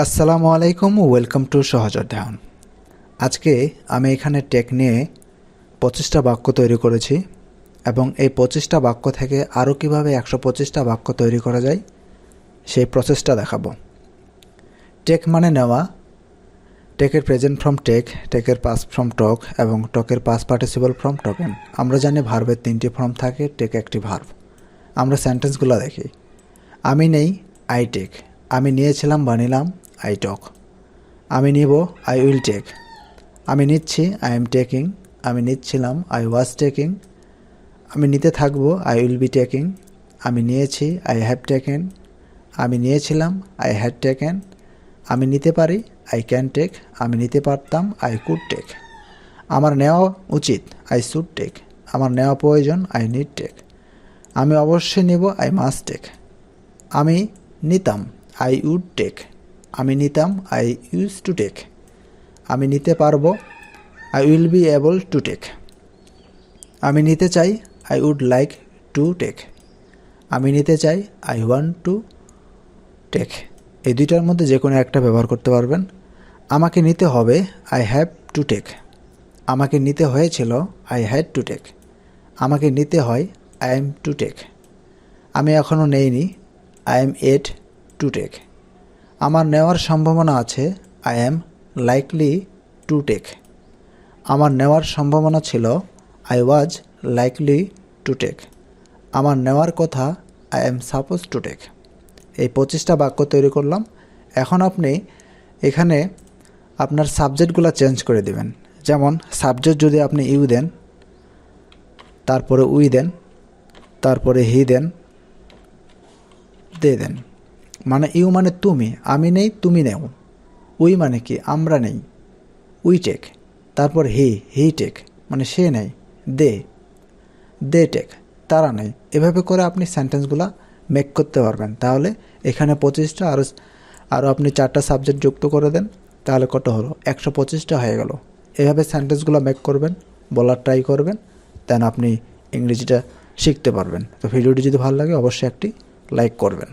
আসসালামু আলাইকুম, welcome to সহজ অধ্যয়ন। আজকে আমি এখানে টেক নিয়ে 25টা বাক্য তৈরি করেছি এবং এই 25টা বাক্য থেকে আরও কীভাবে 125টা বাক্য তৈরি করা যায় সেই প্রসেসটা দেখাবো। টেক মানে নেওয়া, টেকের প্রেজেন্ট ফর্ম টেক, টেকের পাস্ট ফর্ম টক এবং টকের পাস্ট পার্টিসিপল ফর্ম টকেন। আমরা জানি ভার্বের 3টি ফর্ম থাকে, টেক একটি ভার্ব। আমরা সেন্টেন্সগুলো দেখি। আমি নেই, আই টেক। আমি নিয়েছিলাম বা নিলাম, আই টক। আমি নিব, আই উইল টেক। আমি নিচ্ছি, আই এম টেকিং। আমি নিচ্ছিলাম, আই ওয়াজ টেকিং। আমি নিতে থাকবো, আই উইল বি টেকিং। আমি নিয়েছি, আই হ্যাভ টেকেন। আমি নিয়েছিলাম, আই হ্যাড টেকেন। আমি নিতে পারি, আই ক্যান টেক। আমি নিতে পারতাম, আই কুড টেক। আমার নেওয়া উচিত, আই শুড টেক। আমার নেওয়া প্রয়োজন, আই নিড টেক। আমি অবশ্যই নিব, আই মাস্ট টেক। আমি নিতাম, আই উড টেক। আমি নিতাম, আই ইউজ টু টেক। আমি নিতে পারবো, I will be able to take. আমি নিতে চাই, I would like to take. আমি নিতে চাই, আই ওয়ান্ট টু টেক। এই দুইটার মধ্যে যে কোনো একটা ব্যবহার করতে পারবেন। আমাকে নিতে হবে, আই হ্যাভ টু টেক। আমাকে নিতে হয়েছিল, আই হ্যাড টু টেক। আমাকে নিতে হয়, আই এম টু টেক। আমি এখনও নেইনি, I am yet to take. আমার নেওয়ার সম্ভাবনা আছে, I am likely to take. আমার নেওয়ার সম্ভাবনা ছিল, I was likely to take. আমার নেওয়ার কথা, I am suppose to take. এই 25টা বাক্য তৈরি করলাম। এখন আপনি এখানে আপনার সাবজেক্টগুলো চেঞ্জ করে দেবেন। যেমন সাবজেক্ট যদি আপনি ইউ দেন, তারপরে উই দেন, তারপরে হি দেন, দে দেন। মানে ইউ মানে তুমি, আমি নেই, তুমি নেও। উই মানে কি, আমরা নেই, উই টেক। তারপর হি টেক মানে সে নেই, দে টেক তারা নেই। এভাবে করে আপনি সেন্টেন্সগুলো মেক করতে পারবেন। তাহলে এখানে 25টা আরও আপনি 4টা সাবজেক্ট যুক্ত করে দেন, তাহলে কত হলো, 125টা হয়ে গেল। এভাবে সেন্টেন্সগুলো মেক করবেন, বলার ট্রাই করবেন, দেন আপনি ইংরেজিটা শিখতে পারবেন। তো ভিডিওটি যদি ভালো লাগে অবশ্যই একটি লাইক করবেন।